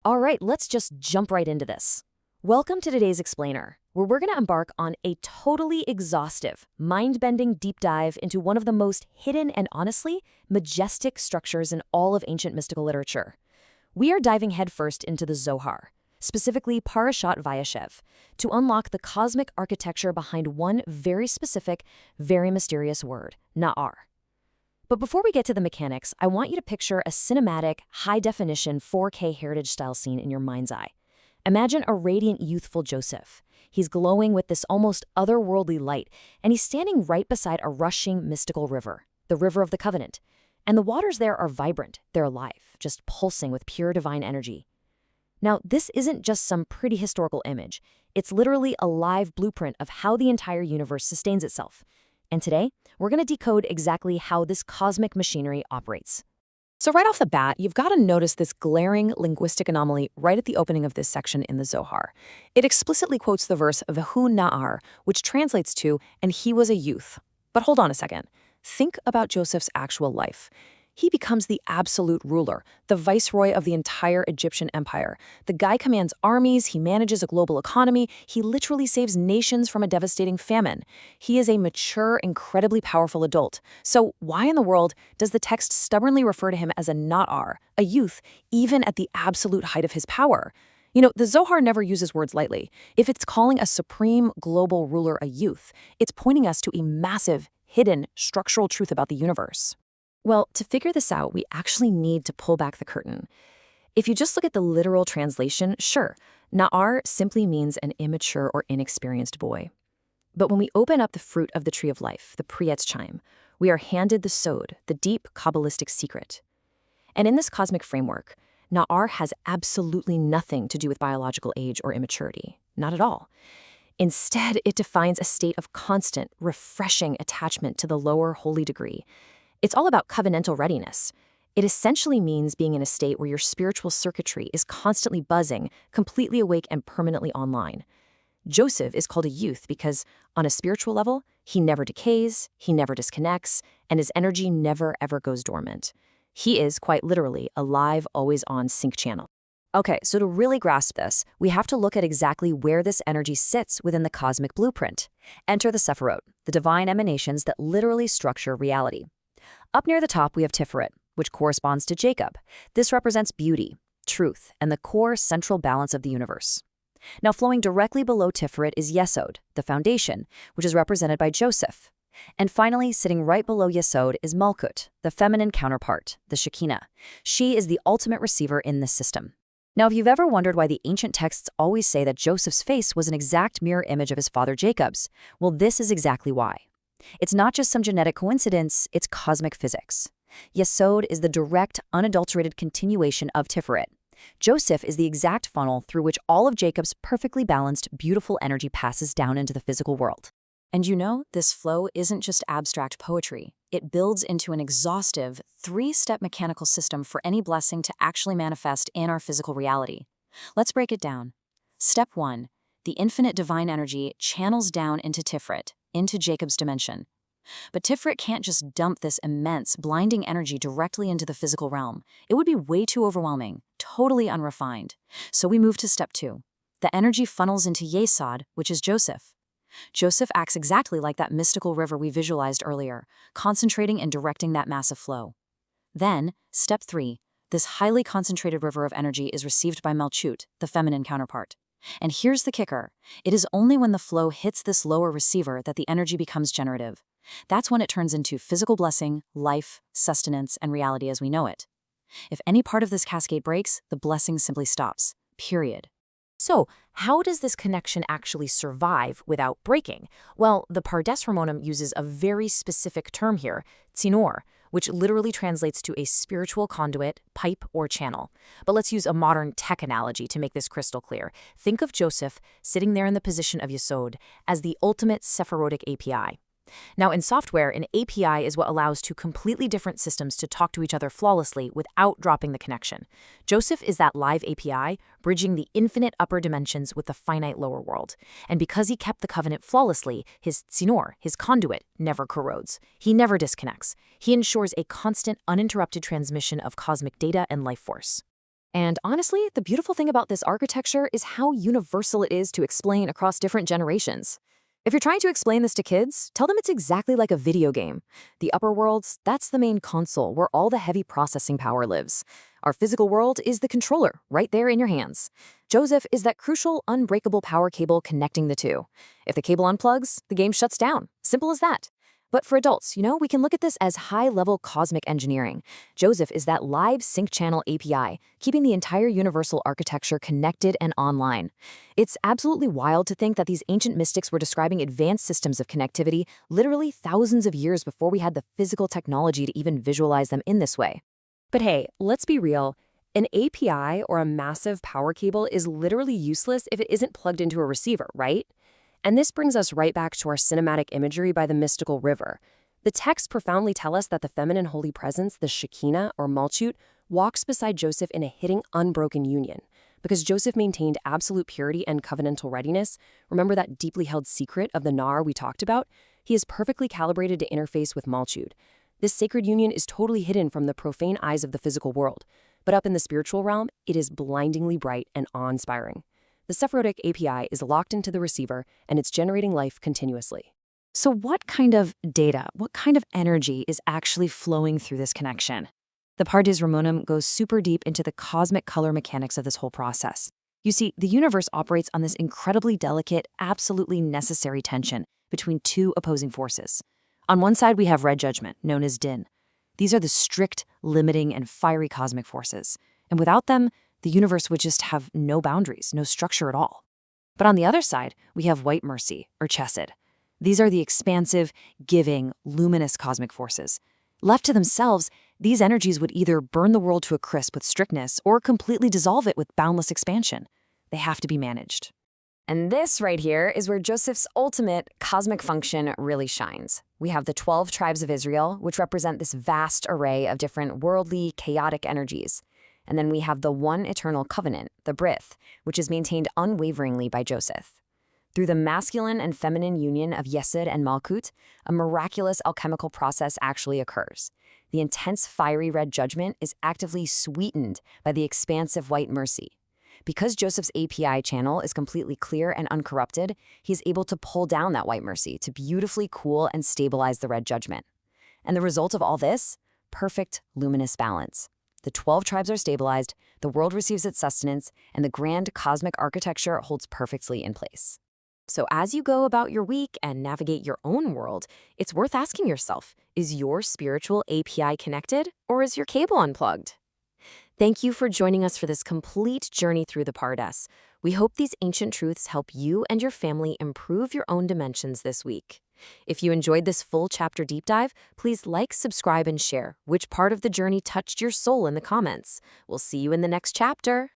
All right, let's just jump right into this. Welcome to today's Explainer, where we're going to embark on a totally exhaustive, mind-bending deep dive into one of the most hidden and honestly majestic structures in all of ancient mystical literature. We are diving headfirst into the Zohar, specifically Parashat Vayeshev, to unlock the cosmic architecture behind one very specific, very mysterious word, Na'ar. But before we get to the mechanics, I want you to picture a cinematic, high-definition 4K heritage-style scene in your mind's eye. Imagine a radiant, youthful Joseph. He's glowing with this almost otherworldly light, and he's standing right beside a rushing, mystical river, the River of the Covenant. And the waters there are vibrant, they're alive, just pulsing with pure divine energy. Now, this isn't just some pretty historical image. It's literally a live blueprint of how the entire universe sustains itself. And today, we're going to decode exactly how this cosmic machinery operates. So right off the bat, you've got to notice this glaring linguistic anomaly right at the opening of this section in the Zohar. It explicitly quotes the verse Vehu Na'ar, which translates to, and he was a youth. But hold on a second. Think about Joseph's actual life. He becomes the absolute ruler, the viceroy of the entire Egyptian empire. The guy commands armies, he manages a global economy, he literally saves nations from a devastating famine. He is a mature, incredibly powerful adult. So why in the world does the text stubbornly refer to him as a Na'ar, a youth, even at the absolute height of his power? You know, the Zohar never uses words lightly. If it's calling a supreme global ruler a youth, it's pointing us to a massive, hidden, structural truth about the universe. Well, to figure this out, we actually need to pull back the curtain. If you just look at the literal translation, sure, Na'ar simply means an immature or inexperienced boy. But when we open up the fruit of the tree of life, the Priyetz chime, we are handed the Sod, the deep Kabbalistic secret. And in this cosmic framework, Na'ar has absolutely nothing to do with biological age or immaturity. Not at all. Instead, it defines a state of constant, refreshing attachment to the lower holy degree. It's all about covenantal readiness. It essentially means being in a state where your spiritual circuitry is constantly buzzing, completely awake and permanently online. Joseph is called a youth because, on a spiritual level, he never decays, he never disconnects, and his energy never ever goes dormant. He is, quite literally, a live, always-on sync channel. Okay, so to really grasp this, we have to look at exactly where this energy sits within the cosmic blueprint. Enter the Sephirot, the divine emanations that literally structure reality. Up near the top, we have Sephirot, which corresponds to Jacob. This represents beauty, truth, and the core central balance of the universe. Now, flowing directly below Sephirot is Yesod, the foundation, which is represented by Joseph. And finally, sitting right below Yesod is Malchut, the feminine counterpart, the Shekinah. She is the ultimate receiver in this system. Now, if you've ever wondered why the ancient texts always say that Joseph's face was an exact mirror image of his father Jacob's, well, this is exactly why. It's not just some genetic coincidence, it's cosmic physics. Yesod is the direct, unadulterated continuation of Sephirot. Joseph is the exact funnel through which all of Jacob's perfectly balanced, beautiful energy passes down into the physical world. And you know, this flow isn't just abstract poetry. It builds into an exhaustive, three-step mechanical system for any blessing to actually manifest in our physical reality. Let's break it down. Step 1. The infinite divine energy channels down into Sephirot, into Jacob's dimension. But Sephirot can't just dump this immense, blinding energy directly into the physical realm. It would be way too overwhelming, totally unrefined. So we move to step 2. The energy funnels into Yesod, which is Joseph. Joseph acts exactly like that mystical river we visualized earlier, concentrating and directing that massive flow. Then, step 3. This highly concentrated river of energy is received by Malchut, the feminine counterpart. And here's the kicker. It is only when the flow hits this lower receiver that the energy becomes generative. That's when it turns into physical blessing, life, sustenance, and reality as we know it. If any part of this cascade breaks, the blessing simply stops. Period. So, how does this connection actually survive without breaking? Well, the Pardes Ramonim uses a very specific term here, tzinor, which literally translates to a spiritual conduit, pipe, or channel. But let's use a modern tech analogy to make this crystal clear. Think of Joseph sitting there in the position of Yesod as the ultimate Sephirotic API. Now, in software, an API is what allows two completely different systems to talk to each other flawlessly without dropping the connection. Joseph is that live API, bridging the infinite upper dimensions with the finite lower world. And because he kept the covenant flawlessly, his tzinor, his conduit, never corrodes. He never disconnects. He ensures a constant, uninterrupted transmission of cosmic data and life force. And honestly, the beautiful thing about this architecture is how universal it is to explain across different generations. If you're trying to explain this to kids, tell them it's exactly like a video game. The upper worlds, that's the main console where all the heavy processing power lives. Our physical world is the controller, right there in your hands. Joseph is that crucial, unbreakable power cable connecting the two. If the cable unplugs, the game shuts down. Simple as that. But for adults, we can look at this as high-level cosmic engineering. Joseph is that live sync channel API, keeping the entire universal architecture connected and online. It's absolutely wild to think that these ancient mystics were describing advanced systems of connectivity literally thousands of years before we had the physical technology to even visualize them in this way. But hey, let's be real. An API or a massive power cable is literally useless if it isn't plugged into a receiver, right? And this brings us right back to our cinematic imagery by the mystical river. The texts profoundly tell us that the feminine holy presence, the Shekinah or Malchut, walks beside Joseph in a hidden, unbroken union. Because Joseph maintained absolute purity and covenantal readiness, remember that deeply held secret of the Nar we talked about? He is perfectly calibrated to interface with Malchut. This sacred union is totally hidden from the profane eyes of the physical world. But up in the spiritual realm, it is blindingly bright and awe-inspiring. The Sephirotic API is locked into the receiver, and it's generating life continuously. So what kind of data, what kind of energy is actually flowing through this connection? The Pardes Ramonum goes super deep into the cosmic color mechanics of this whole process. You see, the universe operates on this incredibly delicate, absolutely necessary tension between two opposing forces. On one side, we have red judgment, known as Din. These are the strict, limiting, and fiery cosmic forces. And without them, the universe would just have no boundaries, no structure at all. But on the other side, we have white mercy, or chesed. These are the expansive, giving, luminous cosmic forces. Left to themselves, these energies would either burn the world to a crisp with strictness or completely dissolve it with boundless expansion. They have to be managed. And this right here is where Joseph's ultimate cosmic function really shines. We have the 12 tribes of Israel, which represent this vast array of different worldly, chaotic energies. And then we have the one eternal covenant, the Brith, which is maintained unwaveringly by Joseph. Through the masculine and feminine union of Yesod and Malchut, a miraculous alchemical process actually occurs. The intense fiery red judgment is actively sweetened by the expansive white mercy. Because Joseph's API channel is completely clear and uncorrupted, he's able to pull down that white mercy to beautifully cool and stabilize the red judgment. And the result of all this? Perfect luminous balance. The 12 tribes are stabilized, the world receives its sustenance, and the grand cosmic architecture holds perfectly in place. So as you go about your week and navigate your own world, it's worth asking yourself, is your spiritual API connected, or is your cable unplugged? Thank you for joining us for this complete journey through the Pardes. We hope these ancient truths help you and your family improve your own dimensions this week. If you enjoyed this full chapter deep dive, please like, subscribe, and share which part of the journey touched your soul in the comments. We'll see you in the next chapter.